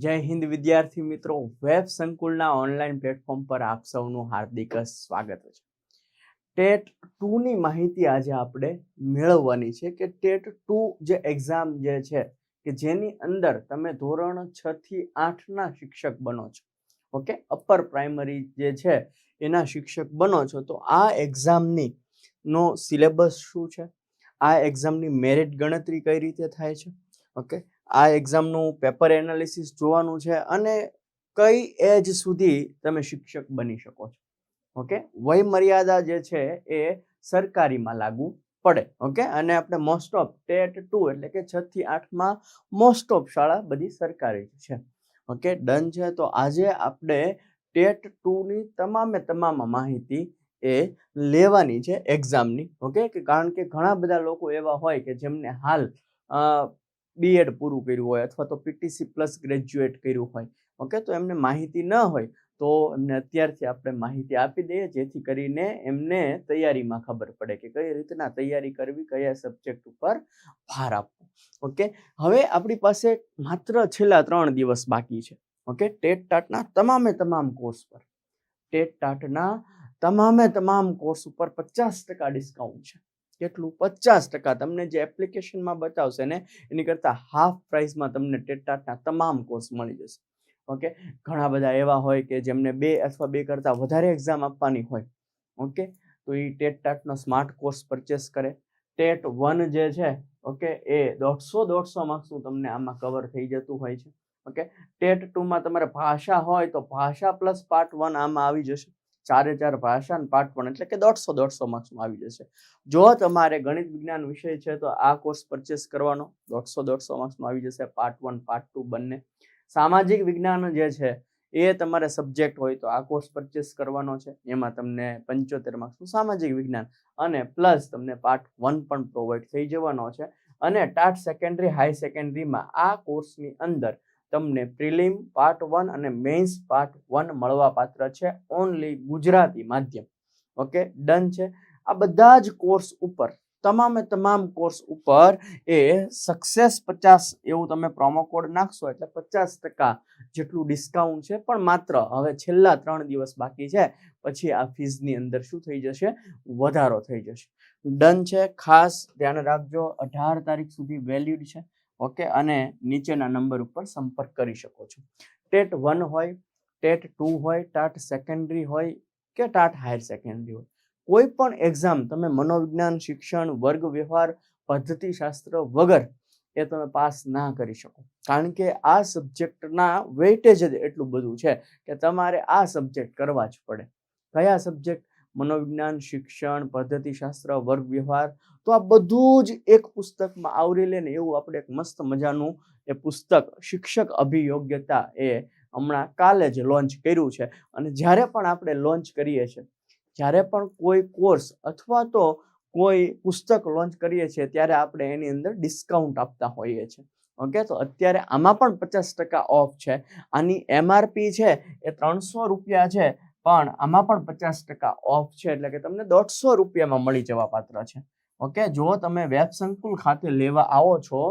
જય હિન્દ વિદ્યાર્થી મિત્રો, વેબ સંકુલના ઓનલાઈન પ્લેટફોર્મ પર આપ સૌનું હાર્દિક સ્વાગત છે. ટેટ 2 ની માહિતી આજે આપણે મેળવવાની છે કે ટેટ 2 જે એક્ઝામ જે છે કે જેની અંદર તમે ધોરણ 6 થી 8 ના શિક્ષક બનો છો. ઓકે, અપર પ્રાઇમરી જે છે એના શિક્ષક બનો છો, તો આ એક્ઝામની નો સિલેબસ શું છે, આ એક્ઝામની મેરિટ ગણતરી કઈ રીતે થાય છે, ઓકે, આ એક્ઝામનું પેપર એનાલિસિસ જોવાનું છે અને કઈ એજ સુધી તમે શિક્ષક બની શકો છો. ઓકે, વય મર્યાદા જે છે એ સરકારીમાં લાગુ પડે. ઓકે, અને આપણે મોસ્ટ ઓફ ટેટ 2 એટલે કે 6 થી 8માં મોસ્ટ ઓફ શાળા બધી સરકારી છે. ઓકે, ડન છે. તો આજે આપણે ટેટ 2 ની તમામ માહિતી એ લેવાની છે એક્ઝામની. ઓકે, કારણ કે ઘણા બધા લોકો એવા હોય કે જેમને હાલ બીએડ પૂરું કર્યું હોય અથવા તો પીટીસી પ્લસ ગ્રેજ્યુએટ કર્યું હોય. ઓકે, તો એમને માહિતી ન હોય તો એમને અત્યારથી આપણે માહિતી આપી દઈએ, જેથી કરીને એમને તૈયારીમાં ખબર પડે કે કઈ રીતના તૈયારી કરવી, કયા સબ્જેક્ટ ઉપર ભાર આપવો. ઓકે, હવે આપણી પાસે માત્ર છેલ્લા 3 દિવસ બાકી છે. ઓકે, ટેટ ટાટના તમામ કોર્સ પર તમામ કોર્સ ઉપર 50% ડિસ્કાઉન્ટ છે. કેટલું? 50%. તમને જે એપ્લિકેશનમાં બતાવશે ને એની કરતા હાફ પ્રાઇસમાં તમને ટેટ ટાટના તમામ કોર્સ મળી જશે. ઓકે, ઘણા બધા એવા હોય કે જેમને 2 અથવા 2 કરતા વધારે એક્ઝામ આપવાની હોય. ઓકે, તો એ ટેટ ટાટનો સ્માર્ટ કોર્સ પરચેસ કરે. ટેટ 1 જે છે, ઓકે, એ 150 માર્ક્સનું તમને આમાં કવર થઈ જતું હોય છે. ઓકે, ટેટ 2માં તમારે ભાષા હોય તો ભાષા પ્લસ પાર્ટ 1 આમાં આવી જશે. 4 ભાષા અને પાર્ટ 1 એટલે કે 150 માર્ક્સમાં આવી જશે. જો તમારે ગણિત વિજ્ઞાન વિષય છે તો આ કોર્સ પરચેસ કરવાનો 150 માર્ક્સમાં આવી જશે, પાર્ટ 1 પાર્ટ 2 બંને. સામાજિક વિજ્ઞાન જે છે એ તમારે સબ્જેક્ટ હોય તો આ કોર્સ પરચેસ કરવાનો છે. એમાં તમને 75 માર્ક્સનું સામાજિક વિજ્ઞાન અને પ્લસ તમને પાર્ટ 1 પણ પ્રોવાઈડ થઈ જવાનો છે. અને ટાટ સેકન્ડરી હાઈ સેકન્ડરીમાં આ કોર્સની અંદર તમને પ્રિલિમ પાર્ટ 1 અને મેઇન્સ પાર્ટ 1 મળવા પાત્ર છે, ઓનલી ગુજરાતી માધ્યમ. ઓકે, ડન છે. આ બધા જ કોર્સ ઉપર તમામ કોર્સ ઉપર એ સક્સેસ 50 એવું તમે પ્રોમો કોડ નાખશો એટલે 50% જેટલું ડિસ્કાઉન્ટ છે. પણ માત્ર હવે છેલ્લા 3 દિવસ બાકી છે, પછી આ ફીઝની અંદર શું થઈ જશે? વધારો થઈ જશે. ડન છે. ખાસ ધ્યાન રાખજો, 18 તારીખ સુધી વેલિડ છે. ઓકે, અને નીચેના નંબર ઉપર સંપર્ક કરી શકો છો. ટેટ 1 હોય, ટેટ 2 હોય, ટાટ સેકન્ડરી હોય કે ટાટ હાયર સેકન્ડરી હોય, કોઈ પણ એક્ઝામ તમે મનોવિજ્ઞાન, શિક્ષણ, વર્ગ વ્યવહાર, પદ્ધતિશાસ્ત્ર વગર એ તમે પાસ ના કરી શકો. કારણ કે આ સબ્જેક્ટના વેઇટેજ જ એટલું બધું છે કે તમારે આ સબ્જેક્ટ કરવા જ પડે. કયા સબ્જેક્ટ? મનોવિજ્ઞાન, શિક્ષણ, પદ્ધતિશાસ્ત્ર, વર્ગ વ્યવહાર. તો આ બધું જ એક પુસ્તકમાં આવરી લે ને એવું આપણે એક મસ્ત મજાનું એ પુસ્તક શિક્ષક અભિયોગ્યતા એ હમણાં કાલે જ લોન્ચ કર્યું છે. અને જ્યારે પણ આપણે લોન્ચ કરીએ છીએ, જ્યારે પણ કોઈ કોર્સ અથવા તો કોઈ પુસ્તક લોન્ચ કરીએ છીએ ત્યારે આપણે એની અંદર ડિસ્કાઉન્ટ આપતા હોઈએ છીએ. ઓકે, તો અત્યારે આમાં પણ 50% ઓફ છે. આની એમઆરપી છે એ 300 રૂપિયા છે, પણ આમાં પણ 50% ઓફ છે, એટલે કે તમને 150 રૂપિયામાં મળી જવા પાત્ર છે. ઓકે, જો તમે વેબ સંકુલ ખાતે લેવા આવો છો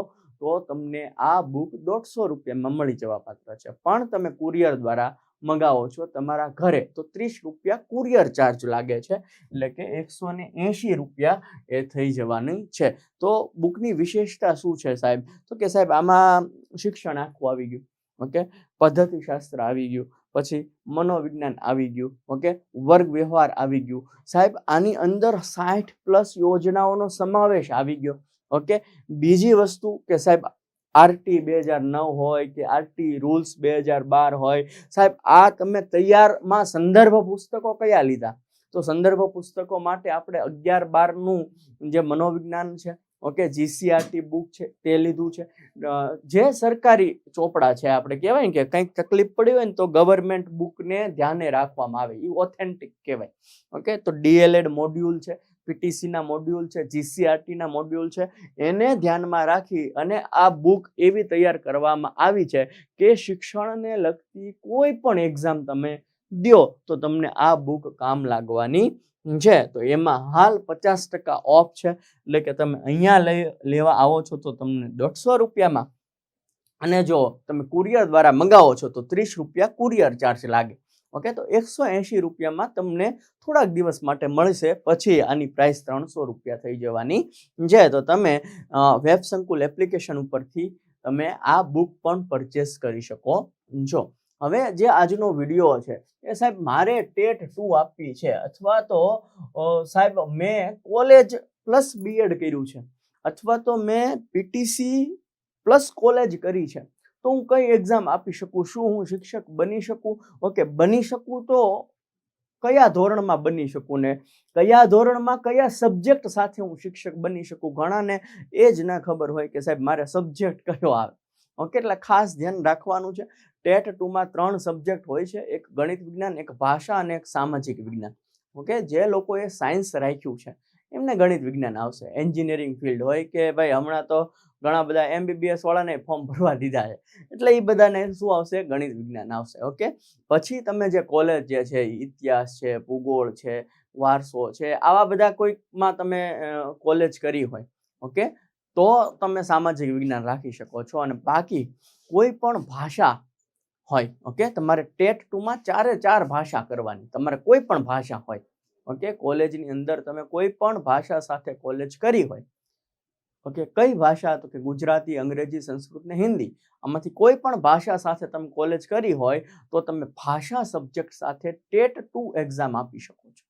તો તમને આ બુક 150 રૂપિયામાં મળી જવા પાત્ર છે. પણ તમે કુરિયર દ્વારા મંગાવો છો તમારા ઘરે તો 30 રૂપિયા કુરિયર ચાર્જ લાગે છે, એટલે કે 180 રૂપિયા એ થઈ જવાની છે. તો બુકની વિશેષતા શું છે સાહેબ? તો કે સાહેબ આમાં શિક્ષણ આખું આવી ગયું. ઓકે, પદ્ધતિશાસ્ત્ર આવી ગયું, પછી મનોવિજ્ઞાન આવી ગયું, ઓકે, વર્ગ વ્યવહાર આવી ગયું. સાહેબ આની અંદર 60+ યોજનાઓનો સમાવેશ આવી ગયો. ઓકે, બીજી વસ્તુ કે સાહેબ આરટી 2009 હોય કે આરટી રૂલ્સ 2012 હોય. સાહેબ આ તમે તૈયારમાં સંદર્ભ પુસ્તકો કયા લીધા? તો સંદર્ભ પુસ્તકો માટે આપણે 11-12 નું જે મનોવિજ્ઞાન છે, ઓકે, જીસીઆરટી બુક છે તે લીધું છે. જે સરકારી ચોપડા છે, આપણે કહેવાય કે કંઈક તકલીફ પડી હોય ને તો ગવર્મેન્ટ બુકને ધ્યાને રાખવામાં આવે, એ ઓથેન્ટિક કહેવાય. ઓકે, તો ડીએલએડ મોડ્યુલ છે, પીટીસીના મોડ્યુલ છે, જીસીઆરટીના મોડ્યુલ છે, એને ધ્યાનમાં રાખી અને આ બુક એવી તૈયાર કરવામાં આવી છે કે શિક્ષણને લગતી કોઈ પણ એક્ઝામ તમે દો તો તમને આ બુક કામ લાગવાની છે. તો એમાં હાલ 50% ઓફ છે, એટલે કે તમે અહીંયા લેવા આવો છો તો તમને 150 રૂપિયામાં અને જો તમે કુરિયર દ્વારા મંગાવો છો તો 30 રૂપિયા કુરિયર ચાર્જ લાગે. ઓકે, તો 180 રૂપિયામાં તમને થોડાક દિવસ માટે મળશે. પછી આની પ્રાઇસ 300 રૂપિયા થઈ જવાની છે. તો તમે વેબ સંકુલ એપ્લિકેશન ઉપરથી તમે આ બુક પણ પરચેસ કરી શકો છો. હવે જે આજનો વિડીયો છે એ સાહેબ મારે ટેટ 2 આપવી છે, અથવા તો સાહેબ મેં કોલેજ પ્લસ બીએડ કર્યું છે, અથવા તો મેં પીટીસી પ્લસ કોલેજ કરી છે, તો હું કઈ એક્ઝામ આપી શકું? શું હું શિક્ષક બની શકું? ઓકે, બની શકું તો કયા ધોરણમાં બની શકું ને કયા ધોરણમાં કયા સબ્જેક્ટ સાથે હું શિક્ષક બની શકું? ઘણાને એ જ ના ખબર હોય કે સાહેબ મારે સબ્જેક્ટ કયો આવે. ઓકે, એટલે ખાસ ધ્યાન રાખવાનું છે. ટેટ 2માં 3 સબ્જેક્ટ હોય છે, એક ગણિત વિજ્ઞાન, એક ભાષા અને એક સામાજિક વિજ્ઞાન. ઓકે, જે લોકોએ સાયન્સ રાખ્યું છે એમને ગણિત વિજ્ઞાન આવશે. એન્જિનિયરિંગ ફિલ્ડ હોય કે ભાઈ હમણાં તો ઘણા બધા MBBS વાળાને ફોર્મ ભરવા દીધા છે, એટલે એ બધાને શું આવશે? ગણિત વિજ્ઞાન આવશે. ઓકે, પછી તમે જે કોલેજ જે છે, ઇતિહાસ છે, ભૂગોળ છે, વારસો છે, આવા બધા કોઈકમાં તમે કોલેજ કરી હોય, ઓકે, તો તમે સામાજિક વિજ્ઞાન રાખી શકો છો. અને બાકી કોઈ પણ ભાષા હોય, ઓકે, તમારે ટેટ 2માં 4 ભાષા કરવાની. તમારે કોઈ પણ ભાષા હોય, ઓકે, કોલેજની અંદર તમે કોઈ પણ ભાષા સાથે કોલેજ કરી હોય, ઓકે, કઈ ભાષા? તો કે ગુજરાતી, અંગ્રેજી, સંસ્કૃત ને હિન્દી. આમાંથી કોઈ પણ ભાષા સાથે તમે કોલેજ કરી હોય તો તમે ભાષા સબ્જેક્ટ સાથે ટેટ 2 એક્ઝામ આપી શકો છો.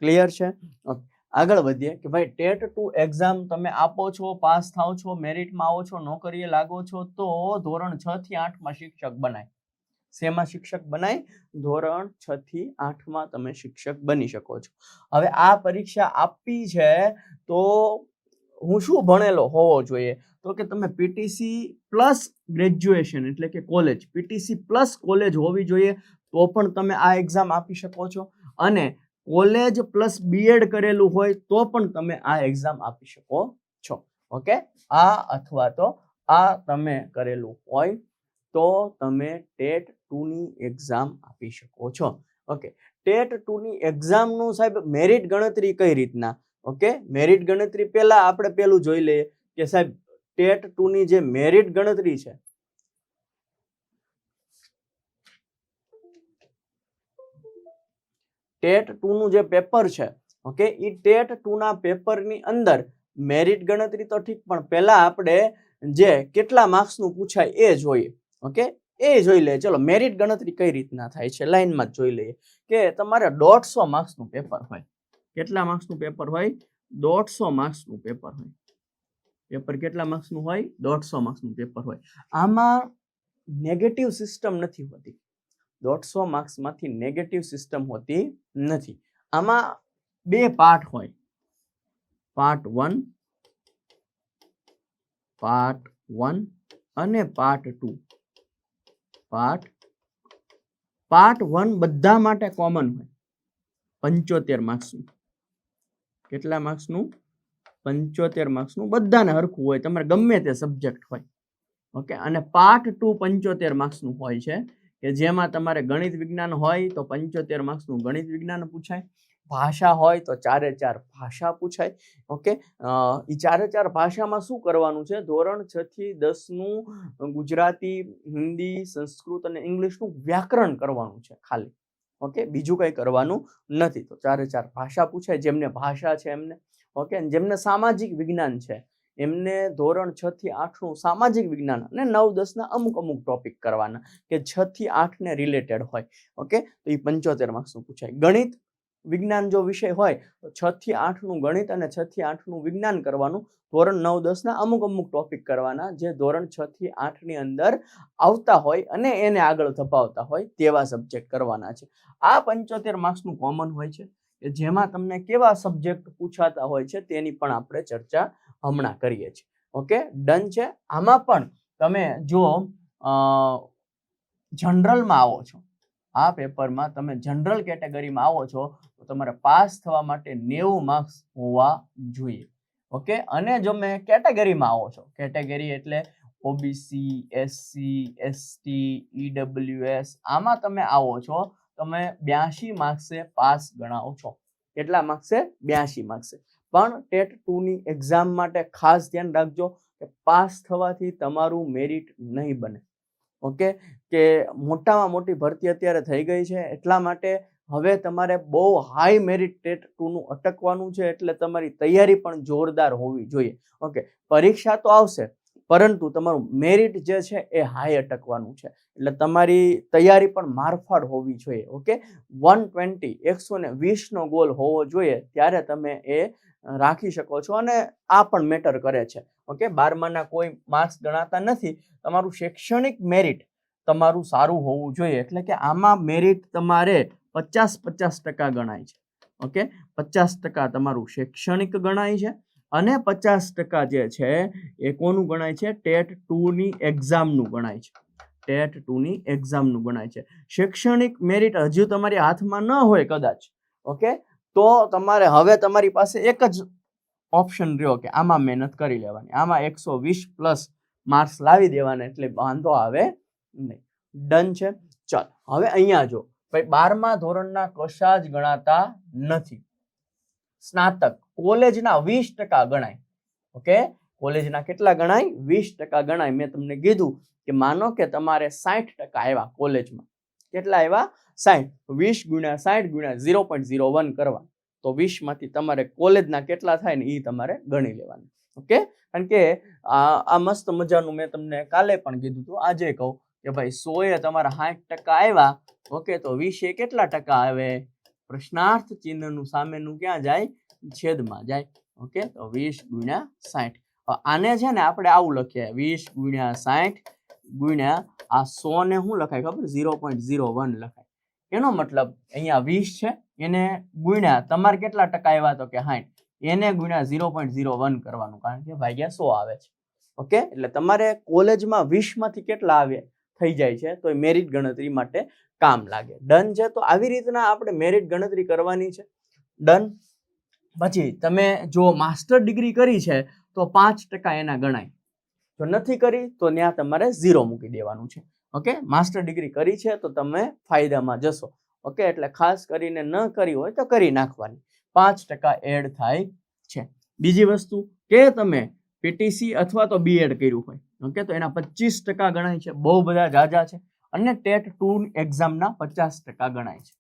ક્લિયર છે? ઓકે, આગળ વધીએ કે ભાઈ ટેટ 2 એક્ઝામ તમે આપો છો, પાસ થાવ છો, મેરિટમાં આવો છો, નોકરીએ લાગો છો, તો ધોરણ 6 થી 8માં શિક્ષક બનાય. શેમાં શિક્ષક બનાય? ધોરણ 6 થી 8માં તમે શિક્ષક બની શકો છો. હવે આ પરીક્ષા આપવી છે તો હું શું ભણેલો હોવો જોઈએ? તો કે તમે પીટીસી પ્લસ ગ્રેજ્યુએશન એટલે કે કોલેજ, પીટીસી પ્લસ કોલેજ હોવી જોઈએ, તો પણ તમે આ એક્ઝામ આપી શકો છો. અને કોલેજ પ્લસ બીએડ કરેલું હોય તો પણ તમે આ એક્ઝામ આપી શકો છો. ઓકે, આ અથવા તો આ તમે કરેલું હોય તો તમે ટેટ 2ની એક્ઝામ આપી શકો છો. ઓકે, ટેટ 2ની એક્ઝામનું સાહેબ મેરિટ ગણતરી કઈ રીતના? ઓકે, મેરિટ ગણતરી પહેલા આપણે પેલું જોઈ લઈએ કે સાહેબ ટેટ 2ની જે મેરિટ ગણતરી છે, ટેટ 2નું જે પેપર છે, ઓકે, એ ટેટ 2ના પેપરની અંદર મેરિટ ગણતરી તો ઠીક, પણ પહેલા આપણે જે કેટલા માર્ક્સનું પૂછાય એ જોઈએ. ઓકે, એ જોઈ લે. ચલો, મેરિટ ગણતરી કઈ રીતના થાય છે લાઈનમાં જ જોઈ લઈએ કે તમારે 150 માર્ક્સનું પેપર હોય. કેટલા માર્ક્સનું પેપર હોય? 150 માર્ક્સનું પેપર હોય. પેપર કેટલા માર્ક્સનું હોય? 150 માર્ક્સનું પેપર હોય. આમાં નેગેટિવ સિસ્ટમ નથી હોતી. 150 માર્ક્સમાંથી નેગેટિવ સિસ્ટમ હોતી નથી. આમાં 2 પાર્ટ હોય, પાર્ટ 1 અને પાર્ટ 2. પાર્ટ 1 બધા માટે કોમન હોય, 75 માર્ક્સનું. કેટલા માર્ક્સનું? 75 માર્ક્સનું, બધાને હરખું હોય, તમારે ગમે તે સબ્જેક્ટ હોય. ઓકે, અને પાર્ટ 2 75 માર્ક્સનું હોય છે કે જેમાં તમારે ગણિત વિજ્ઞાન હોય તો 75 માર્ક્સનું ગણિત વિજ્ઞાન પૂછાય, ભાષા હોય તો 4 ભાષા પૂછાય. ઓકે, એ 4 ભાષામાં શું કરવાનું છે? ધોરણ 6 થી 10નું ગુજરાતી, હિન્દી, સંસ્કૃત અને ઇંગ્લિશનું વ્યાકરણ કરવાનું છે ખાલી. ઓકે, બીજું કંઈ કરવાનું નથી. તો 4 ભાષા પૂછાય, જેમને ભાષા છે એમને. ઓકે, જેમને સામાજિક વિજ્ઞાન છે એમને ધોરણ 6 થી 8નું સામાજિક વિજ્ઞાન અને 9-10ના અમુક ટોપિક કરવાના કે 6 થી 8ને રિલેટેડ હોય. ઓકે, તો એ 75 માર્ક્સનું પૂછાય. ગણિત વિજ્ઞાન જો વિષય હોય તો 6 થી 8નું ગણિત અને 6 થી 8નું વિજ્ઞાન કરવાનું. ધોરણ 9-10ના અમુક ટોપિક કરવાના જે ધોરણ 6 થી 8ની અંદર આવતા હોય અને એને આગળ ધપાવતા હોય તેવા સબ્જેક્ટ કરવાના છે. આ 75 માર્ક્સનું કોમન હોય છે કે જેમાં તમને કેવા સબ્જેક્ટ પૂછાતા હોય છે તેની પણ આપણે ચર્ચા હમણાં કરીએ છીએ. ઓકે, ડન છે. આમાં પણ તમે જો જનરલમાં આવો છો, આ પેપરમાં તમે જનરલ કેટેગરીમાં આવો છો તો તમારે પાસ થવા માટે 90 માર્ક્સ હોવા જોઈએ. ઓકે, અને જો મેં કેટેગરીમાં આવો છો, કેટેગરી એટલે ઓબીસી, એસસી, એસટી, ઈડબ્લ્યુએસ, આમાં તમે આવો છો, તમે 82 માર્ક્સે પાસ ગણાવો છો. કેટલા માર્ક્સે? 82 માર્ક્સે. પણ ટેટ 2ની એક્ઝામ માટે ખાસ ધ્યાન રાખજો કે પાસ થવાથી તમારું મેરિટ નહીં બને. ઓકે, કે મોટામાં મોટી ભરતી અત્યારે થઈ ગઈ છે, એટલા માટે હવે તમારે બહુ હાઈ મેરિટ ટેટ 2નું અટકવાનું છે, એટલે તમારી તૈયારી પણ જોરદાર હોવી જોઈએ. ઓકે, પરીક્ષા તો આવશે પરંતુ તમારું મેરિટ જે છે એ હાઈ અટકવાનું છે, એટલે તમારી તૈયારી પણ મારફાડ હોવી જોઈએ. ઓકે, 120 નો ગોલ હોવો જોઈએ, ત્યારે તમે એ રાખી શકો છો, અને આ પણ મેટર કરે છે. ઓકે, 12માના કોઈ માર્ક્સ ગણાતા નથી, તમારું શૈક્ષણિક મેરિટ તમારું સારું હોવું જોઈએ, એટલે કે આમાં મેરિટ તમારે 50% ગણાય છે. ઓકે, 50% તમારું શૈક્ષણિક ગણાય છે, અને 50% જે છે એ કોનું ગણાય છે? ટેટ 2ની એક્ઝામનું ગણાય છે. ટેટ 2ની એક્ઝામનું ગણાય છે. શૈક્ષણિક મેરિટ હજુ તમારી હાથમાં ન હોય કદાચ, ઓકે, તો તમારે હવે તમારી પાસે એક જ ઓપ્શન રહ્યો કે આમાં મહેનત કરી લેવાની, આમાં 120+ માર્ક્સ લાવી દેવાના, એટલે વાંધો આવે નહીં. ડન છે. ચાલ, હવે અહીંયા જો ભાઈ 12મા ધોરણના કશા જ ગણાતા નથી. સ્નાતક કોલેજના 20% ગણાય. ઓકે, કોલેજના કેટલા ગણાય? 20% ગણાય. મેં તમને કીધું કે માનો કે તમારે 60% આવ્યા કોલેજમાં. કેટલા આવ્યા? 60. 20 × 60 × 0.01 કરવા, તો 20 માંથી તમારે કોલેજના કેટલા થાય ને એ તમારે ગણી લેવાના. ઓકે, કારણ કે આ મસ્ત મજાનું મેં તમને કાલે પણ કીધું હતું, આજે કહું કે ભાઈ 100 તમારા 60% આવ્યા. ઓકે, તો 20 કેટલા ટકા આવે? પ્રશ્નાર્થ ચિહ્નનું સામેનું ક્યાં જાય? છેદમાં જાય. ઓકે, તો 20 × 60. આને છે ને આપણે આવું લખીએ, 20 × 60 ગુણ્યા આ 100 ને શું લખાય ખબર? 0.01 લખાય. એનો મતલબ અહીંયા 20 છે, એને ગુણ્યા તમારે કેટલા ટકા આવ્યા? તો કે 60, એને ગુણ્યા 0.01 કરવાનું, કારણ કે ભાગ્યા 100 આવે છે. ઓકે, એટલે તમારે કોલેજમાં 20 માંથી કેટલા આવે થઈ જાય છે, તો એ મેરિટ ગણતરી માટે કામ લાગે. ડન છે. તો આવી રીતના આપણે મેરિટ ગણતરી કરવાની છે. ડન. પછી તમે જો માસ્ટર ડિગ્રી કરી છે તો 5% એના ગણાય. જો નથી કરી તો ત્યાં તમારે 0 મૂકી દેવાનું છે. ઓકે, માસ્ટર ડિગ્રી કરી છે તો તમે ફાયદામાં જશો. ઓકે, એટલે ખાસ કરીને ન કરી હોય તો કરી નાખવાની, 5% એડ થાય છે. બીજી વસ્તુ કે તમે પીટીસી અથવા તો બીએડ કર્યું હોય, ઓકે, તો એના 25% ગણાય છે. બહુ બધા જાજા છે. અને ટેટ 2 એક્ઝામના 50% ગણાય છે.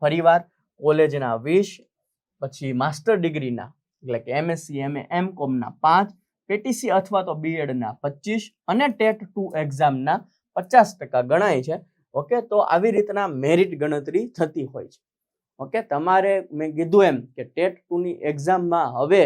ફરીવાર કોલેજના 20, પછી માસ્ટર ડિગ્રીના એટલે કે એમએસસી એમએ એમકોમના 5, પીટીસી અથવા તો બીએડના 25 અને ટેટ 2 એક્ઝામના 50% ગણાય છે. ઓકે, તો આવી રીતના મેરિટ ગણતરી થતી હોય છે. ઓકે, તમારે મેં કીધું એમ કે ટેટ 2ની એક્ઝામમાં હવે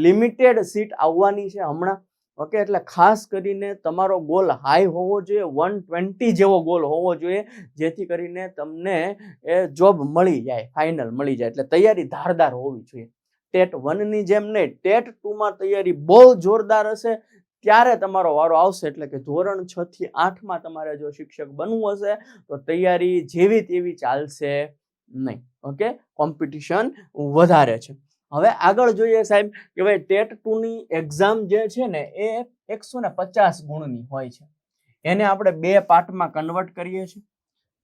લિમિટેડ સીટ આવવાની છે હમણાં. ઓકે, એટલે ખાસ કરીને તમારો ગોલ હાઈ હોવો જોઈએ, 120 જેવો ગોલ હોવો જોઈએ, જેથી કરીને તમને એ જોબ મળી જાય, ફાઇનલ મળી જાય. એટલે તૈયારી ધારદાર હોવી જોઈએ. ટેટ 1ની જેમ નહીં, ટેટ 2માં તૈયારી બહુ જોરદાર હશે, ત્યારે તમારો વારો આવશે. એટલે કે ધોરણ 6 થી 8માં તમારે જો શિક્ષક બનવું હશે તો તૈયારી જેવી તેવી ચાલશે નહીં. ઓકે, કોમ્પિટિશન વધારે છે. હવે આગળ જોઈએ સાહેબ કે ભાઈ ટેટ 2ની એક્ઝામ જે છે ને એ 150 ગુણની હોય છે. એને આપણે 2 પાર્ટમાં કન્વર્ટ કરીએ છીએ.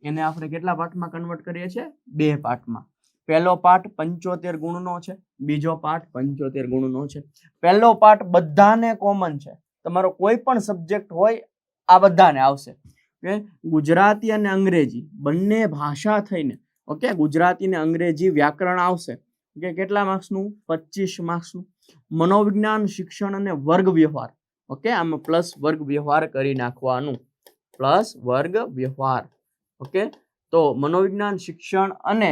એને આપણે કેટલા પાર્ટમાં કન્વર્ટ કરીએ છીએ? 2 પાર્ટમાં. પહેલો પાર્ટ 75 ગુણનો છે, બીજો પાર્ટ 75 ગુણનો છે. પહેલો પાર્ટ બધાને કોમન છે, તમારો કોઈ પણ સબ્જેક્ટ હોય આ બધાને આવશે. ગુજરાતી અને અંગ્રેજી બંને ભાષા થઈને, ઓકે, ગુજરાતી ને અંગ્રેજી વ્યાકરણ આવશે. ઓકે, કેટલા માર્ક્સનું? 25 માર્ક્સનું. મનોવિજ્ઞાન, શિક્ષણ અને વર્ગ વ્યવહાર, ઓકે, આમાં પ્લસ વર્ગ વ્યવહાર કરી નાખવાનું, પ્લસ વર્ગ વ્યવહાર. ઓકે, તો મનોવિજ્ઞાન, શિક્ષણ અને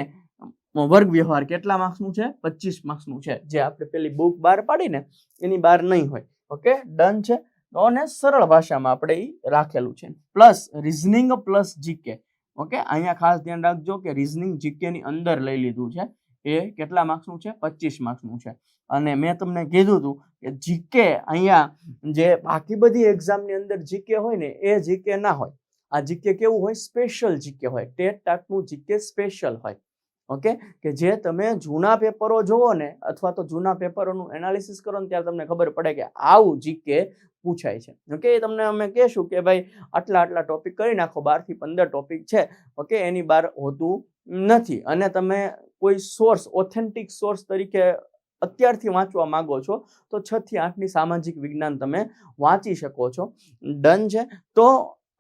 વર્ગ વ્યવહાર કેટલા માર્ક્સનું છે? 25 માર્ક્સનું છે, જે આપણે પેલી બુક બહાર પાડીને એની બહાર નહીં હોય. ઓકે, ડન છે. અને સરળ ભાષામાં આપણે એ રાખેલું છે. Plus reasoning plus GK. Okay, અહીંયા ખાસ ધ્યાન રાખજો કે રીઝનિંગ જીકે ની અંદર લઈ લીધું છે. એ કેટલા માર્ક્સનું છે? 25 માર્ક્સનું છે. અને મેં તમને કીધું હતું કે જીકે અહીંયા જે બાકી બધી એક્ઝામની અંદર જીકે હોય ને એ જીકે ના હોય. આ જીકે કેવું હોય? સ્પેશિયલ જીકે હોય. ટેટ ટાટનું જીકે સ્પેશિયલ હોય. ઓકે, કે જે તમે જૂના પેપરો જોવો ને અથવા તો જૂના પેપરોનું એનાલિસિસ કરો ને ત્યારે તમને ખબર પડે કે આવું જીકે પૂછાય છે. ઓકે, તમને અમે કહેશું કે ભાઈ આટલા ટોપિક કરી નાખો, 12 થી 15 ટોપિક છે. ઓકે, એની બહાર હોતું નથી. અને તમે કોઈ સોર્સ, ઓથેન્ટિક સોર્સ તરીકે અત્યારથી વાંચવા માંગો છો તો 6 થી 8ની સામાજિક વિજ્ઞાન તમે વાંચી શકો છો. ડન છે. તો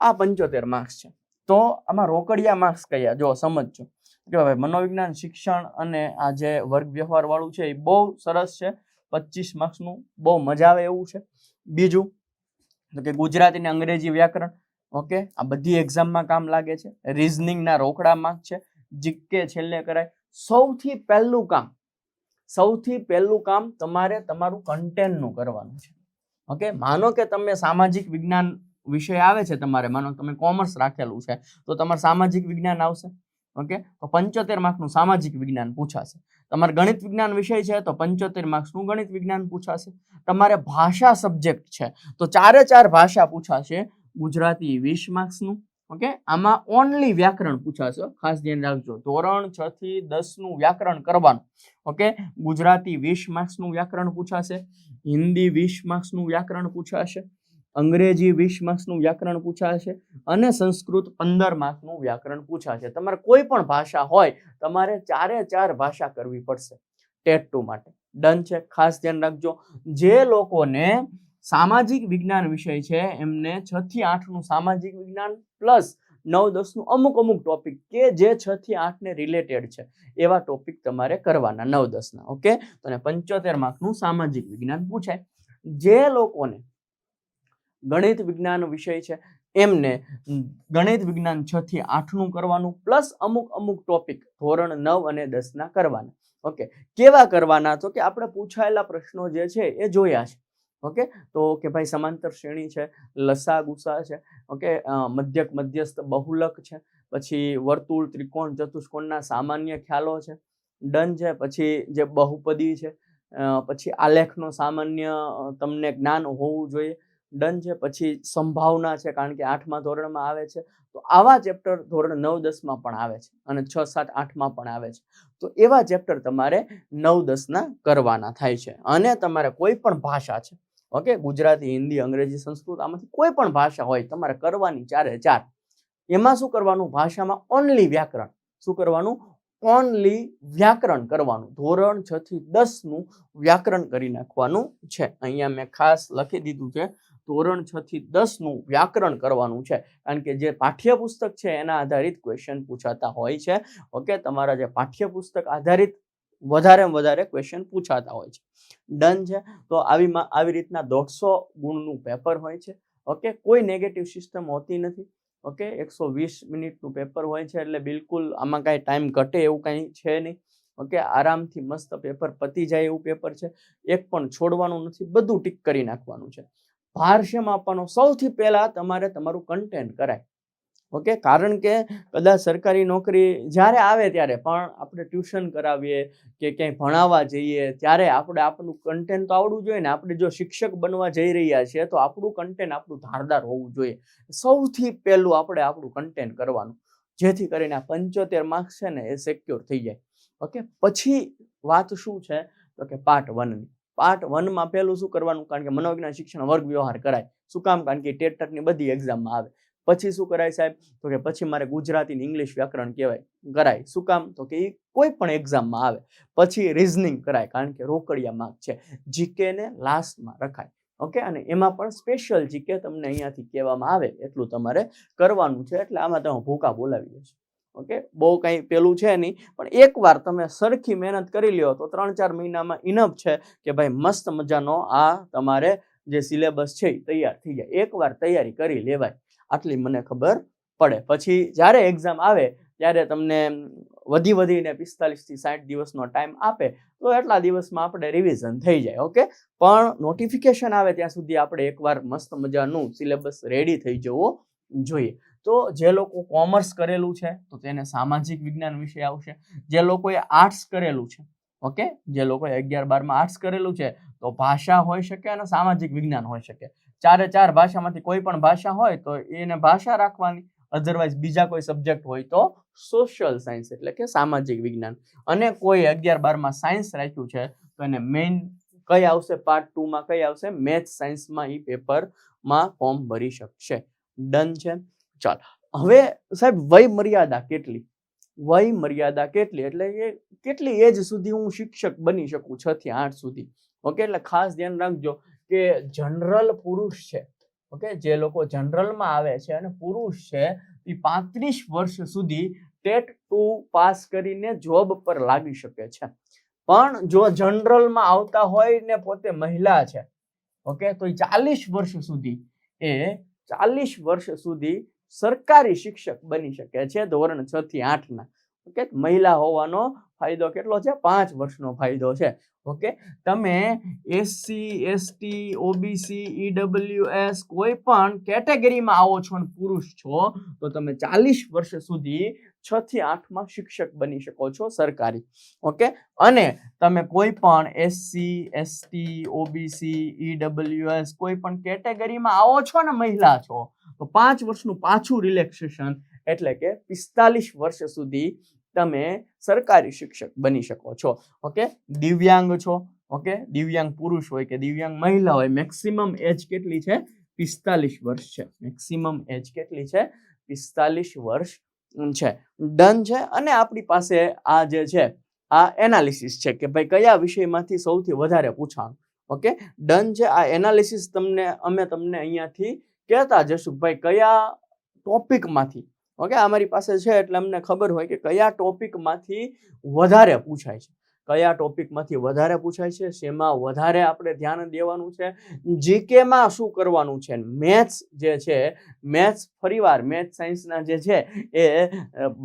આ 75 માર્ક્સ છે. તો આમાં રોકડિયા માર્ક્સ કયા જો સમજજો કે ભાઈ મનોવિજ્ઞાન શિક્ષણ અને આ જે વર્ગ વ્યવહાર વાળું છે એ બહુ સરસ છે. 25 માર્ક્સનું બહુ મજા આવે એવું છે. બીજું તો કે ગુજરાતી અને અંગ્રેજી વ્યાકરણ, ઓકે, આ બધી એક્ઝામમાં કામ લાગે છે. રીઝનિંગના રોકડા માર્ક છે. જીકે છેલ્લે કરાય. સૌથી પહેલું કામ તમારે તમારું કન્ટેન્ટનું કરવાનું છે. ઓકે, માનો કે તમે સામાજિક વિજ્ઞાન વિષય આવે છે તમારે, માનો તમે કોમર્સ રાખેલું છે તો તમારે સામાજિક વિજ્ઞાન આવશે. ઓકે, તો 75 માર્કનું સામાજિક વિજ્ઞાન પૂછાશે. તમારે ગણિત વિજ્ઞાન વિષય છે તો 75 માર્ક્સનું ગણિત વિજ્ઞાન પૂછાશે. તમારે ભાષા સબ્જેક્ટ છે તો 4 ભાષા પૂછાશે. ગુજરાતી 20 માર્ક્સનું. ઓકે, આમાં ઓનલી વ્યાકરણ પૂછાશે, ખાસ ધ્યાન રાખજો. ધોરણ 6 થી 10નું વ્યાકરણ કરવાનું. ઓકે, ગુજરાતી 20 માર્ક્સનું વ્યાકરણ પૂછાશે. હિન્દી 20 માર્ક્સનું વ્યાકરણ પૂછાશે. અંગ્રેજી 20 માર્ક્સનું વ્યાકરણ પૂછાશે અને સંસ્કૃત 15 માર્ક્સનું વ્યાકરણ પૂછાશે. તમારે કોઈ પણ ભાષા હોય તમારે 4 ભાષા કરવી પડશે ટેટ 2 માટે. ડન છે. ખાસ ધ્યાન રાખજો. જે લોકોને સામાજિક વિજ્ઞાન વિષય છે એમને 6 થી 8નું સામાજિક વિજ્ઞાન પ્લસ 9-10નું અમુક ટોપિક કે જે 6 થી 8 ને રિલેટેડ છે એવા ટોપિક તમારે કરવાના 9-10ના. ઓકે, તો 75 માર્કનું સામાજિક વિજ્ઞાન પૂછાય. જે લોકોને ગણિત વિજ્ઞાન વિષય છે એમને ગણિત વિજ્ઞાન 6 થી 8નું કરવાનું પ્લસ અમુક ટોપિક ધોરણ 9 અને 10ના કરવાના. ઓકે, કેવા કરવાના? તો કે આપણે પૂછાયેલા પ્રશ્નો જે છે એ જોયા છે. ઓકે, તો કે ભાઈ સમાંતર શ્રેણી છે, લસા ગુસા છે, ઓકે, મધ્યક મધ્યસ્થ બહુલક છે, પછી વર્તુળ ત્રિકોણ ચતુષ્કોણના સામાન્ય ખ્યાલો છે. ડન છે. પછી જે બહુપદી છે, પછી આલેખનો સામાન્ય તમને જ્ઞાન હોવું જોઈએ. ડન છે. પછી સંભાવના છે, કારણ કે 8મા ધોરણમાં આવે છે. તો આવા ચેપ્ટર ધોરણ 9-10માં પણ આવે છે અને 6, 7, 8માં પણ આવે છે. તો એવા ચેપ્ટર તમારે 9-10ના કરવાના થાય છે. અને તમારે કોઈ પણ ભાષા છે, ઓકે, ગુજરાતી, હિન્દી, અંગ્રેજી, સંસ્કૃત, આમાંથી કોઈ પણ ભાષા હોય તમારે કરવાની 4. એમાં શું કરવાનું? ભાષામાં ઓનલી વ્યાકરણ. શું કરવાનું? ઓનલી વ્યાકરણ કરવાનું. ધોરણ 6 થી 10નું વ્યાકરણ કરી નાખવાનું છે. અહીંયા મેં ખાસ લખી દીધું છે ધોરણ 6 થી 10નું વ્યાકરણ કરવાનું છે, કારણ કે જે પાઠ્યપુસ્તક છે એના આધારિત ક્વેશ્ચન પૂછાતા હોય છે. ઓકે, તમારા જે પાઠ્યપુસ્તક આધારિત વધારે ક્વેશ્ચન પૂછાતા હોય છે. ડન છે. તો આવી રીતના 150 ગુણનું પેપર હોય છે. ઓકે, કોઈ નેગેટિવ સિસ્ટમ હોતી નથી. ઓકે, 120 મિનિટનું પેપર હોય છે, એટલે બિલકુલ આમાં કાંઈ ટાઈમ ઘટે એવું કાંઈ છે નહીં. ઓકે, આરામથી મસ્ત પેપર પતી જાય એવું પેપર છે. એક પણ છોડવાનું નથી, બધું ટીક કરી નાખવાનું છે. ભાર શેમ આપવાનો? સૌથી પહેલા તમારે તમારું કન્ટેન્ટ કરાય. ઓકે, કારણ કે કદાચ સરકારી નોકરી જ્યારે આવે ત્યારે પણ આપણે ટ્યુશન કરાવીએ કે ક્યાંય ભણાવવા જઈએ ત્યારે આપણું કન્ટેન્ટ તો આવડવું જોઈએ ને. આપણે જો શિક્ષક બનવા જઈ રહ્યા છીએ તો આપણું કન્ટેન્ટ આપણું ધારદાર હોવું જોઈએ. સૌથી પહેલું આપણે આપણું કન્ટેન્ટ કરવાનું, જેથી કરીને 75 માર્ક્સ છે ને એ સિક્યોર થઈ જાય. ઓકે, પછી વાત શું છે તો કે પાર્ટ 1ની. પાર્ટ 1માં પહેલું શું કરવાનું? કારણ કે મનોવિજ્ઞાન શિક્ષણ વર્ગ વ્યવહાર કરાય. શું કામ? કારણ કે ટેટની બધી એક્ઝામમાં આવે. પછી શું કરાય સાહેબ? તો કે પછી મારે ગુજરાતી ને ઇંગ્લિશ વ્યાકરણ કરાય. શું કામ? તો કે કોઈ પણ એક્ઝામમાં આવે. પછી રીઝનિંગ કરાય, કારણ કે રોકડિયા માર્ક છે. જીકે ને લાસ્ટમાં રખાય. ઓકે, અને એમાં પણ સ્પેશિયલ જીકે તમને અહીંયાથી કહેવામાં આવે એટલું તમારે કરવાનું છે. એટલે આમાં તમે ભૂકા બોલાવી દેશો. ઓકે, બહુ કંઈ પેલું છે નહીં, પણ એકવાર તમે સરખી મહેનત કરી લ્યો તો 3-4 મહિનામાં ઇનફ છે કે ભાઈ મસ્ત મજાનો આ તમારે જે સિલેબસ છે એ તૈયાર થઈ જાય. એકવાર તૈયારી કરી લેવાય, આટલી મને ખબર પડે. પછી જ્યારે એક્ઝામ આવે ત્યારે તમને વધીને 45 થી 60 દિવસનો ટાઈમ આપે તો એટલા દિવસમાં આપણે રિવિઝન થઈ જાય. ઓકે, પણ નોટિફિકેશન આવે ત્યાં સુધી આપણે એકવાર મસ્ત મજાનું સિલેબસ રેડી થઈ જવું જોઈએ. તો જે લોકો કોમર્સ કરેલું છે તો તેને સામાજિક વિજ્ઞાન વિષય આવશે. જે લોકોએ આર્ટ્સ કરેલું છે, ઓકે, જે લોકોએ 11-12માં આર્ટ્સ કરેલું છે તો ભાષા હોઈ શકે અને સામાજિક વિજ્ઞાન હોઈ શકે. 4 ભાષામાંથી કોઈ પણ ભાષા હોય તો એને ભાષા રાખવાની. અધરવાઇઝ બીજા કોઈ સબ્જેક્ટ હોય તો સોશિયલ સાયન્સ એટલે કે સામાજિક વિજ્ઞાન. અને કોઈ 11-12માં સાયન્સ રાખ્યું છે તો એને મેઇન કઈ આવશે? પાર્ટ 2માં કઈ આવશે? મેથ્સ સાયન્સમાં એ પેપરમાં ફોર્મ ભરી શકશે. ડન છે. ચાલો, હવે સાહેબ વય મર્યાદા કેટલી? વય મર્યાદા કેટલી, એટલે કે કેટલી એજ સુધી હું શિક્ષક બની શકું, 6 થી 8 સુધી. ઓકે, એટલે ખાસ ધ્યાન રાખજો કે જનરલ પુરુષ છે, ઓકે, જે લોકો જનરલમાં આવે છે અને પુરુષ છે એ 35 વર્ષ સુધી ટેટ 2 પાસ કરીને જોબ પર લાગી શકે છે. પણ જો જનરલમાં આવતા હોય ને પોતે મહિલા છે, ઓકે, તો એ 40 વર્ષ સુધી સરકારી શિક્ષક બની શકે છે ધોરણ 6 થી 8 ના. ઓકે, મહિલા હોવાનો ફાયદો કેટલો છે? 5 વર્ષનો ફાયદો છે. ઓકે, તમે એસસી, એસટી, ઓબીસી, ઈડબ્લ્યુએસ કોઈ પણ કેટેગરીમાં આવો છો અને પુરુષ છો તો તમે 40 વર્ષ સુધી 6 થી 8 માં શિક્ષક બની શકો છો સરકારી. ઓકે, અને તમે કોઈ પણ એસસી, એસટી, ઓબીસી, ઈડબ્લ્યુએસ કોઈ પણ કેટેગરીમાં આવો છો ને મહિલા છો તો 5 વર્ષનું પાછું રિલેક્સેશન, એટલે કે 45 વર્ષ સુધી તમે સરકારી શિક્ષક બની શકો છો. ઓકે, દિવ્યાંગ છો, ઓકે, દિવ્યાંગ પુરુષ હોય કે દિવ્યાંગ મહિલા હોય, મેક્સિમમ એજ કેટલી છે? 45 વર્ષ છે. મેક્સિમમ એજ કેટલી છે? 45 વર્ષ છે. ડન છે. અને આપણી પાસે આ જે છે આ એનાલિસિસ છે કે ભાઈ કયા વિષયમાંથી સૌથી વધારે પૂછાણું. ઓકે, ડન છે. આ એનાલિસિસ અમે તમને અહીંયાથી કહેતા જશું ભાઈ કયા ટોપિકમાંથી. ઓકે, અમારી પાસે છે એટલે અમને ખબર હોય કે કયા ટોપિકમાંથી વધારે પૂછાય છે, કયા ટોપિકમાંથી વધારે પૂછાય છે, શેમાં વધારે આપણે ધ્યાન દેવાનું છે, જીકેમાં શું કરવાનું છે, મેથ્સ જે છે, મેથ્સ ફરીવાર મેથ્સ સાયન્સના જે છે એ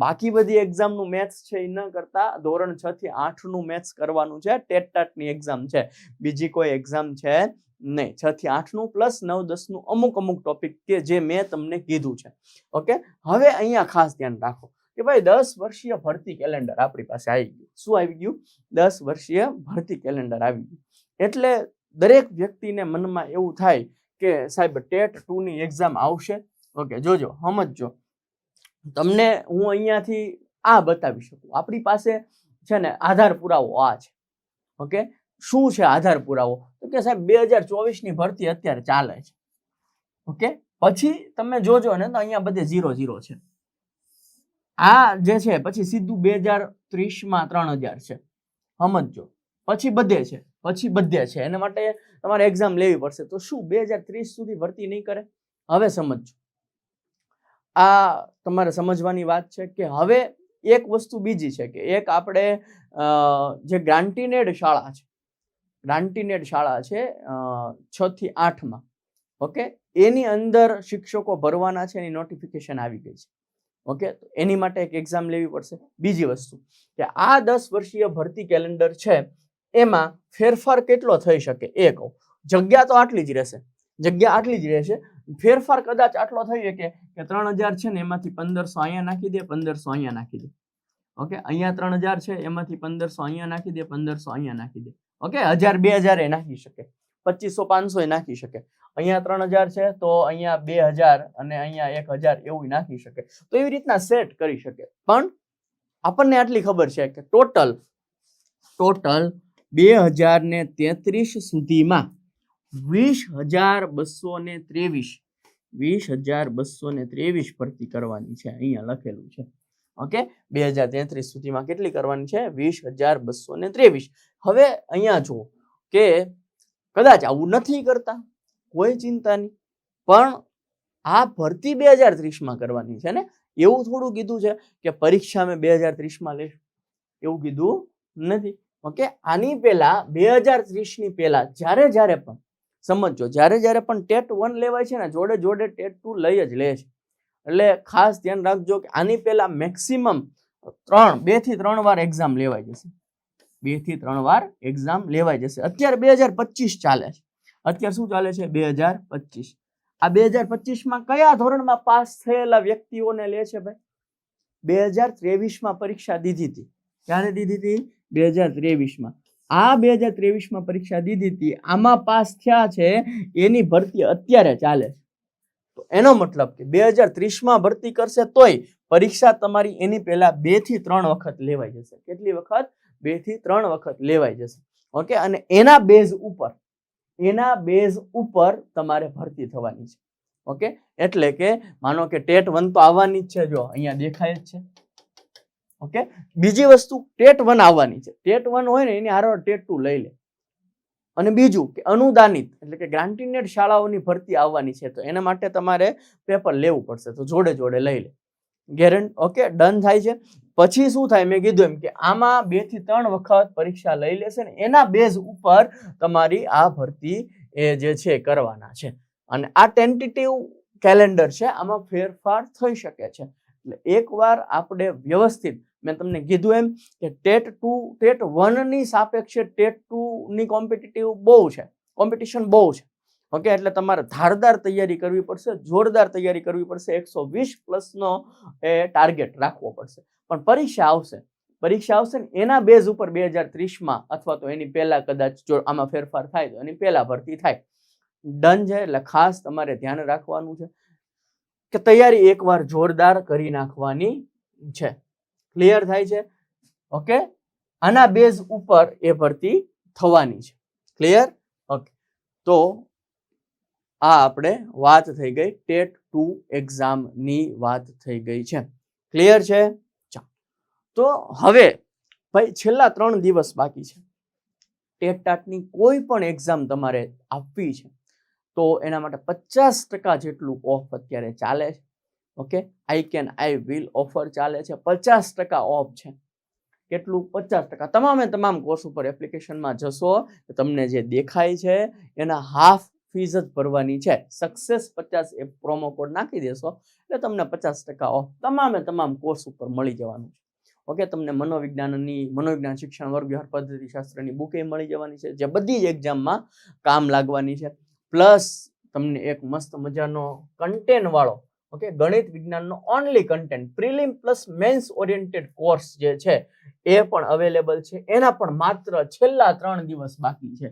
બાકી બધી એક્ઝામનું મેથ્સ છે એ ન કરતા ધોરણ 6 થી 8 નું મેથ્સ કરવાનું છે. ટેટ ટાટની એક્ઝામ છે, બીજી કોઈ એક્ઝામ છે નહીં. 6 થી 8 નું પ્લસ 9 10 નું અમુક ટોપિક કે જે મેં તમને કીધું છે. ઓકે, હવે અહીંયા ખાસ ધ્યાન રાખો કે ભાઈ 10 વર્ષીય ભરતી કેલેન્ડર આપણી પાસે આવી ગયું. શું આવી ગયું? 10 વર્ષીય ભરતી કેલેન્ડર આવી ગયું. એટલે દરેક વ્યક્તિને મનમાં એવું થાય કે સાહેબ ટેટ 2 ની એક્ઝામ આવશે. ઓકે, જોજો, સમજજો, તમને હું અહીંયાથી આ બતાવી શકું. આપણી પાસે છે ને આધાર પુરાવો આ છે. ઓકે, શું છે આધાર પુરાવો? તો કે સાહેબ 2024 ની ભરતી અત્યારે ચાલે છે. ઓકે, પછી તમે જોજો ને તો અહીંયા બધે 0 છે. આ જે છે પછી સીધું 2030 માં 3000 છે. સમજજો, પછી બધે છે. એના માટે તમારે એક્ઝામ લેવી પડશે. તો શું 2030 સુધી ભરતી નહીં કરે? હવે સમજજો, આ તમારે સમજવાની વાત છે કે હવે એક વસ્તુ બીજી છે કે એક આપણે જે ગ્રાન્ટીનેડ શાળા છે, ગ્રાન્ટીનેડ શાળા છે 6 થી 8 માં. ઓકે, એની અંદર શિક્ષકો ભરવાના છે, એની નોટિફિકેશન આવી ગઈ છે. ઓકે, એની માટે એક એક્ઝામ લેવી પડશે. બીજી વસ્તુ કે આ 10 વર્ષીય ભરતી કેલેન્ડર છે એમાં ફેરફાર કેટલો થઈ શકે એ કહું. જગ્યા તો આટલી જ રહેશે, ફેરફાર કદાચ આટલો થઈ શકે કે 3000 છે ને એમાંથી 1500 અહીંયા નાખી દે, 1500 અહીંયા નાખી દે. ઓકે, અહીંયા 3000 છે એમાંથી 1500 અહીંયા નાખી દે, 1500 અહીંયા નાખી દે. ઓકે, 1000 2000 એ નાખી શકે, 2500 500 એ નાખી શકે. અહીંયા 3000 છે તો અહીંયા 2000 અને અહીંયા 1000 એવું નાખી શકે. તો એવી રીતના સેટ કરી શકે. પણ આપણને આટલી ખબર છે કે ટોટલ 2033 સુધીમાં 20,223 ભરતી કરવાની છે. અહીંયા લખેલું છે. ઓકે, 2033 સુધીમાં કેટલી કરવાની છે? 20,223. હવે અહીંયા જુઓ કે કદાચ આવું નથી કરતા, કોઈ ચિંતા નહીં, પણ આ ભરતી 2030 માં કરવાની છે ને. એવું થોડું કીધું છે કે પરીક્ષા મેં 2030 માં લેશું, એવું કીધું નથી. ઓકે, આની પહેલા 2030 ની પહેલા જ્યારે પણ સમજો, જ્યારે પણ ટેટ 1 લેવાય છે ને જોડે ટેટ 2 લઈ જ લે છે. એટલે ખાસ ધ્યાન રાખજો કે આની પહેલા મેક્સિમમ 2 થી 3 વાર એક્ઝામ લેવાઈ જશે. 2 થી 3 વાર એક્ઝામ લેવાઈ જશે. અત્યારે 2025 ચાલે છે. અત્યારે શું ચાલે છે? 2025. આ 2025 માં કયા ધોરણમાં પાસ થયેલા વ્યક્તિઓને લે છે ભાઈ? 2023 માં પરીક્ષા દીધી હતી. ક્યારે દીધી હતી? 2023 માં. આ 2023 માં પરીક્ષા દીધી હતી, આમાં પાસ થયા છે, એની ભરતી અત્યારે ચાલે છે. તો એનો મતલબ કે 2030 માં ભરતી કરશે તોય પરીક્ષા તમારી એની પહેલા 2 થી 3 વખત લેવાઈ જશે. કેટલી વખત? 2 થી 3 વખત લેવાઈ જશે. ઓકે, અને એના બેઝ ઉપર તમારે ભરતી થવાની છે. ઓકે, એટલે કે માનો કે ટેટ 1 તો આવવાની જ છે. જો અહીંયા દેખાય જ છે. ઓકે, બીજી વસ્તુ ટેટ 1 આવવાની છે. ટેટ 1 હોય ને એની હારે ટેટ 2 લઈ લે. અને બીજું કે અનુદાનિત એટલે કે ગ્રાન્ટીનેડ શાળાઓની ભરતી આવવાની છે, તો એના માટે તમારે પેપર લેવું પડશે, તો જોડે જોડે લઈ લે. ગેરંટી. ઓકે, ડન થાય છે. પછી શું થાય, મેં કીધું એમ કે આમાં 2 થી 3 વખત પરીક્ષા લઈ લેશે ને એના બેઝ ઉપર તમારી આ ભરતી એ જે છે કરવાના છે. અને આ ટેન્ટેટિવ કેલેન્ડર છે, આમાં ફેરફાર થઈ શકે છે. એટલે એકવાર આપણે વ્યવસ્થિત, મેં તમને કીધું એમ કે ટેટ 2 ટેટ 1 ની સાપેક્ષે ટેટ 2 ની કોમ્પિટિશન બહુ છે. ઓકે, એટલે તમારે ધારદાર તૈયારી કરવી પડશે, જોરદાર તૈયારી કરવી પડશે, 120+ નો એ ટાર્ગેટ રાખવો પડશે. પણ પરીક્ષા આવશે ને એના બેઝ ઉપર 2030માં અથવા તો એની પહેલા કદાચ જો આમાં ફેરફાર થાય તો એની પહેલા ભરતી થાય. ડન છે. એટલે ખાસ તમારે ધ્યાન રાખવાનું છે કે તૈયારી એકવાર જોરદાર કરી નાખવાની છે. ક્લિયર થાય છે? ઓકે, આના બેઝ ઉપર એ ભરતી થવાની છે. ક્લિયર? ઓકે, તો આ આપણે વાત થઈ ગઈ ટેટ 2 એક્ઝામની વાત થઈ ગઈ છે. ક્લિયર છે? તો હવે ભાઈ છેલ્લા 3 દિવસ બાકી છે. ટેટ ટાટની કોઈ પણ એક્ઝામ તમારે આપવી છે તો એના માટે 50% જેટલું ઓફ અત્યારે ચાલે છે. ઓકે, આઈ વિલ ઓફર ચાલે છે, 50% ઓફ છે. કેટલું? 50%. તમામ કોર્સ ઉપર એપ્લિકેશનમાં જશો તો તમને જે દેખાય છે એના હાફ ફીસ જ ભરવાની છે. સક્સેસ 50 એ પ્રોમો કોડ નાખી દેશો એટલે તમને 50% ઓફ તમામ કોર્સ ઉપર મળી જવાનું છે. ઓકે, તમને મનોવિજ્ઞાન શિક્ષણ વર્ગ વ્યવહાર પદ્ધતિશાસ્ત્રની બુક એ મળી જવાની છે, જે બધી જ એક્ઝામમાં કામ લાગવાની છે. પ્લસ તમને એક મસ્ત મજાનો કન્ટેન્ટ વાળો, ઓકે, ગણિત વિજ્ઞાનનો only content prelim plus men's oriented course જે છે એ પણ અવેલેબલ છે. એના પણ માત્ર છેલ્લા 3 દિવસ બાકી છે.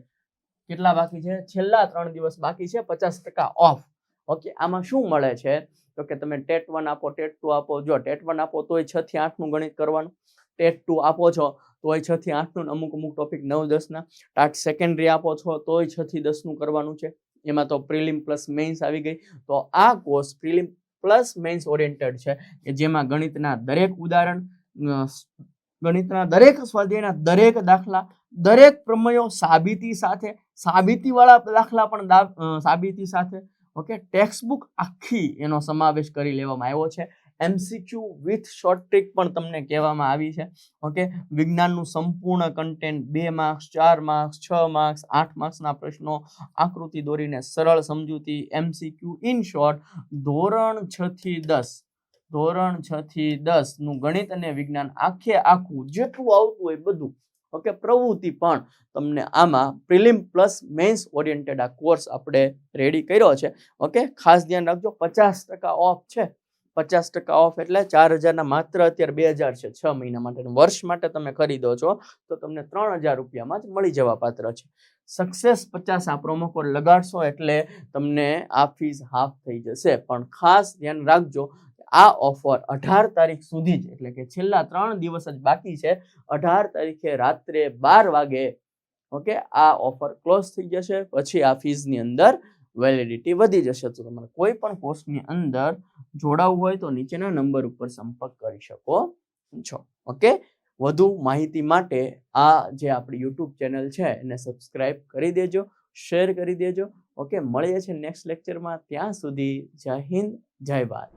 કેટલા બાકી છે? છેલ્લા 3 દિવસ બાકી છે, 50% ઓફ. ઓકે, આમાં શું મળે છે તો કે તમે ટેટ 1 આપો, ટેટ 2 આપો. જો ટેટ 1 આપો તોય 6 થી 8 નું ગણિત કરવાનું, ટેટ 2 આપો છો તોય 6 થી 8 નું, અમુક ટોપિક 9-10 ના, ટાટ સેકન્ડરી આપો છો તોય 6 થી 10 નું કરવાનું છે. એમાં તો પ્રિલિમ પ્લસ મેન્સ આવી ગઈ. તો આ course prelim plus men's oriented છે કે જેમાં ગણિતના દરેક ઉદાહરણ, ગણિતના દરેક સ્વાધ્યાયના દરેક દાખલા, દરેક પ્રમેયો સાબિતી વાળા દાખલા પણ સાબિતી સાથે. ઓકે, ટેક્સ્ટ બુક આખી એનો સમાવેશ કરી લેવામાં આવ્યો છે. MCQ વિથ શોર્ટ ટ્રિક પણ તમને કહેવામાં આવી છે. ઓકે, વિજ્ઞાનનું સંપૂર્ણ કન્ટેન્ટ 2 માર્ક્સ, 4 માર્ક્સ, 6 માર્ક્સ, 8 માર્ક્સના પ્રશ્નો, આકૃતિ દોરીને સરળ સમજૂતી, MCQ ઇન શોર્ટ, ધોરણ 6 થી 10 નું ગણિત અને વિજ્ઞાન આખું જેટલું આવતું હોય બધું. ઓકે, પ્રવૃત્તિ પણ તમને આમાં પ્રિલિમ પ્લસ મેન્સ ઓરિએન્ટેડ આ કોર્સ આપણે રેડી કર્યો છે. ઓકે, ખાસ ધ્યાન રાખજો, 50% ઓફ છે. 50% ઓફ એટલે 4000 ના માત્ર અત્યારે 2000 છે 6 મહિના માટે. વર્ષ માટે તમે ખરીદો છો તો તમને 3000 રૂપિયામાં જ મળી જવા પાત્ર છે. સક્સેસ 50 આ પ્રોમો કોડ લગાડશો એટલે તમને આ ફીસ હાફ થઈ જશે. પણ ખાસ ધ્યાન રાખજો, આ ઓફર 18 તારીખ સુધી જ, એટલે કે છેલ્લા 3 દિવસ જ બાકી છે. 18 તારીખે રાત્રે 12 વાગે ઓકે આ ઓફર ક્લોઝ થઈ જશે. પછી આ ફીસની અંદર વેલિડિટી વધી જશે. તો તમારે કોઈ પણ કોર્સની અંદર જોડાવવું હોય તો નીચેના નંબર ઉપર સંપર્ક કરી શકો છો. ઓકે, વધુ માહિતી માટે આ જે આપણી YouTube ચેનલ છે એને સબસ્ક્રાઇબ કરી દેજો, શેર કરી દેજો. ઓકે, મળીએ છીએ નેક્સ્ટ લેક્ચરમાં. ત્યાં સુધી જય હિન્દ, જય ભારત.